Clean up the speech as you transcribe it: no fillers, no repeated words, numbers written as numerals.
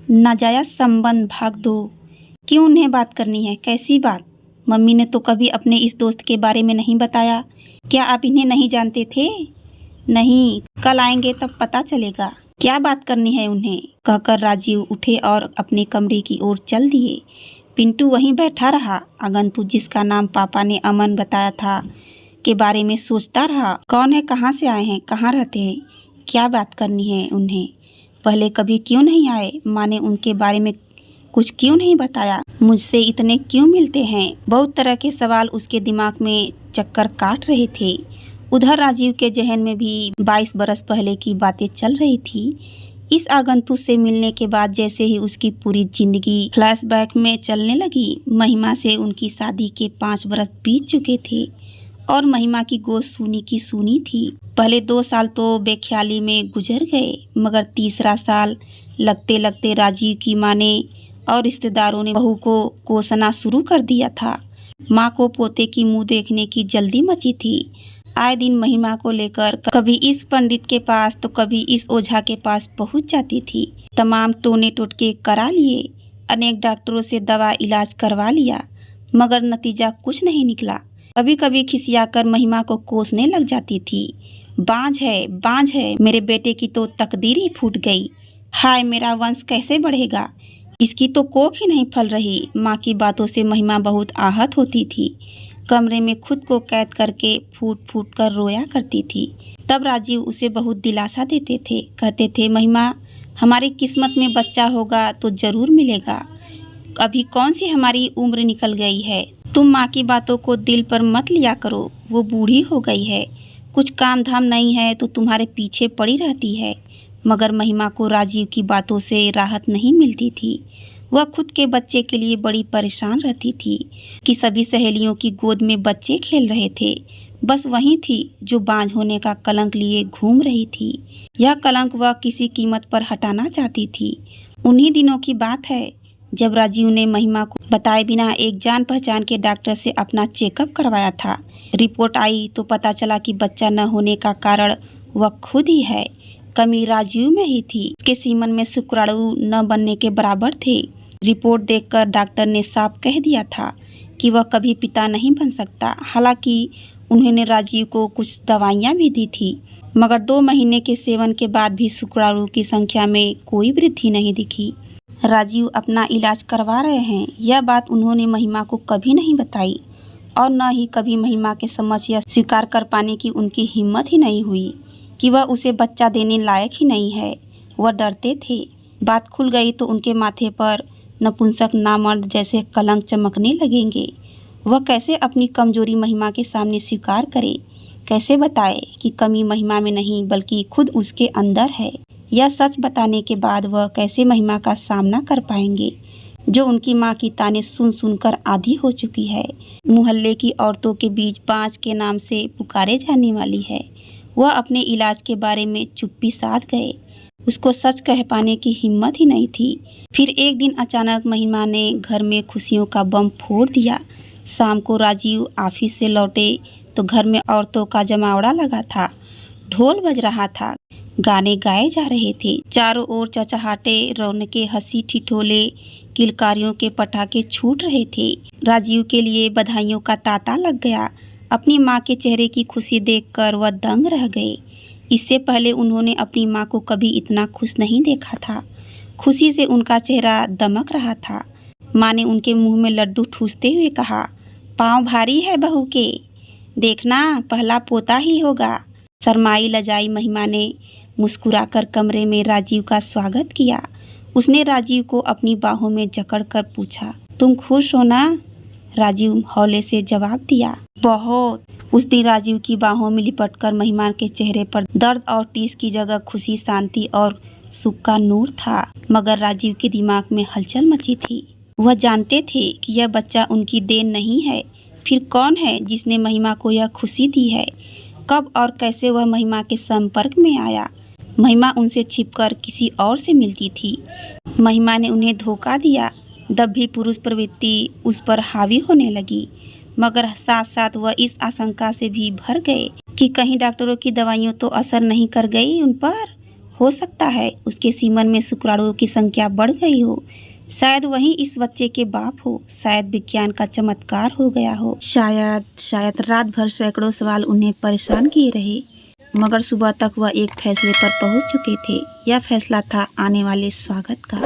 नाजायज संबंध भाग 2। क्यों उन्हें बात करनी है? कैसी बात? मम्मी ने तो कभी अपने इस दोस्त के बारे में नहीं बताया। क्या आप इन्हें नहीं जानते थे? नहीं, कल आएंगे तब पता चलेगा। क्या बात करनी है उन्हें? कहकर राजीव उठे और अपने कमरे की ओर चल दिए। पिंटू वहीं बैठा रहा। आगंतुक जिसका नाम पापा ने अमन बताया था के बारे में सोचता रहा। कौन है, कहाँ से आए हैं, कहाँ रहते हैं, क्या बात करनी है उन्हें? पहले कभी क्यों नहीं आए? माँ ने उनके बारे में कुछ क्यों नहीं बताया? मुझसे इतने क्यों मिलते हैं? बहुत तरह के सवाल उसके दिमाग में चक्कर काट रहे थे। उधर राजीव के जहन में भी 22 बरस पहले की बातें चल रही थी। इस आगंतुक से मिलने के बाद जैसे ही उसकी पूरी जिंदगी फ्लैशबैक में चलने लगी। महिमा से उनकी शादी के 5 बरस बीत चुके थे और महिमा की गोद सूनी की सूनी थी। पहले 2 साल तो बेख्याली में गुजर गए, मगर तीसरा साल लगते लगते राजीव की माँ ने और रिश्तेदारों ने बहू को कोसना शुरू कर दिया था। माँ को पोते की मुंह देखने की जल्दी मची थी। आए दिन महिमा को लेकर कभी इस पंडित के पास तो कभी इस ओझा के पास पहुंच जाती थी। तमाम टोने टोटके करा लिए, अनेक डॉक्टरों से दवा इलाज करवा लिया, मगर नतीजा कुछ नहीं निकला। कभी कभी खिसियाकर महिमा को कोसने लग जाती थी। बांझ है, मेरे बेटे की तो तकदीर ही फूट गई। हाय, मेरा वंश कैसे बढ़ेगा? इसकी तो कोख ही नहीं फल रही। माँ की बातों से महिमा बहुत आहत होती थी। कमरे में खुद को कैद करके फूट फूट कर रोया करती थी। तब राजीव उसे बहुत दिलासा देते थे। कहते थे, महिमा, हमारी किस्मत में बच्चा होगा तो जरूर मिलेगा। अभी कौन सी हमारी उम्र निकल गई है। तुम माँ की बातों को दिल पर मत लिया करो। वो बूढ़ी हो गई है, कुछ काम धाम नहीं है तो तुम्हारे पीछे पड़ी रहती है। मगर महिमा को राजीव की बातों से राहत नहीं मिलती थी। वह खुद के बच्चे के लिए बड़ी परेशान रहती थी कि सभी सहेलियों की गोद में बच्चे खेल रहे थे। बस वही थी जो बांझ होने का कलंक लिए घूम रही थी। यह कलंक वह किसी कीमत पर हटाना चाहती थी। उन्हीं दिनों की बात है जब राजीव ने महिमा को बताए बिना एक जान पहचान के डॉक्टर से अपना चेकअप करवाया था। रिपोर्ट आई तो पता चला कि बच्चा न होने का कारण वह खुद ही है। कमी राजीव में ही थी। उसके सीमन में शुक्राणु न बनने के बराबर थे। रिपोर्ट देखकर डॉक्टर ने साफ कह दिया था कि वह कभी पिता नहीं बन सकता। हालांकि उन्होंने राजीव को कुछ दवाइयां भी दी थी, मगर 2 महीने के सेवन के बाद भी शुक्राणु की संख्या में कोई वृद्धि नहीं दिखी। राजीव अपना इलाज करवा रहे हैं, यह बात उन्होंने महिमा को कभी नहीं बताई और न ही कभी महिमा के समझ या स्वीकार कर पाने की उनकी हिम्मत ही नहीं हुई कि वह उसे बच्चा देने लायक ही नहीं है। वह डरते थे बात खुल गई तो उनके माथे पर नपुंसक नामर्द जैसे कलंक चमकने लगेंगे। वह कैसे अपनी कमजोरी महिमा के सामने स्वीकार करे? कैसे बताए कि कमी महिमा में नहीं बल्कि खुद उसके अंदर है? यह सच बताने के बाद वह कैसे महिमा का सामना कर पाएंगे जो उनकी माँ की ताने सुन सुनकर आधी हो चुकी है। मोहल्ले की औरतों के बीच बांझ के नाम से पुकारे जाने वाली है। वह अपने इलाज के बारे में चुप्पी साध गए। उसको सच कह पाने की हिम्मत ही नहीं थी। फिर एक दिन अचानक महिमा ने घर में खुशियों का बम फोड़ दिया। शाम को राजीव ऑफिस से लौटे तो घर में औरतों का जमावड़ा लगा था। ढोल बज रहा था, गाने गाए जा रहे थे। चारों ओर चहचहाटे, रौनके, हंसी ठिठोले, किलकारियों के पटाखे छूट रहे थे। राजीव के लिए बधाइयों का तांता लग गया। अपनी माँ के चेहरे की खुशी देखकर वह दंग रह गए। इससे पहले उन्होंने अपनी माँ को कभी इतना खुश नहीं देखा था। खुशी से उनका चेहरा दमक रहा था। माँ ने उनके मुंह में लड्डू ठूसते हुए कहा, पाँव भारी है बहू के, देखना पहला पोता ही होगा। शर्माई लजाई महिमा ने मुस्कुराकर कमरे में राजीव का स्वागत किया। उसने राजीव को अपनी बाहों में जकड़कर पूछा, तुम खुश हो ना? राजीव हौले से जवाब दिया, बहुत। उस दिन राजीव की बाहों में लिपटकर महिमा के चेहरे पर दर्द और टीस की जगह खुशी, शांति और सुख का नूर था। मगर राजीव के दिमाग में हलचल मची थी। वह जानते थे कि यह बच्चा उनकी देन नहीं है। फिर कौन है जिसने महिमा को यह खुशी दी है? कब और कैसे वह महिमा के संपर्क में आया? महिमा उनसे छिपकर किसी और से मिलती थी। महिमा ने उन्हें धोखा दिया। दब्बी पुरुष प्रवृत्ति उस पर हावी होने लगी। मगर साथ साथ वह इस आशंका से भी भर गए कि कहीं डॉक्टरों की दवाइयों तो असर नहीं कर गई उन पर। हो सकता है उसके सीमन में शुक्राणुओं की संख्या बढ़ गई हो, शायद वही इस बच्चे के बाप हो, शायद विज्ञान का चमत्कार हो गया हो, शायद रात भर सैकड़ों सवाल उन्हें परेशान किए रहे, मगर सुबह तक वह एक फैसले पर पहुंच चुके थे। यह फैसला था आने वाले स्वागत का।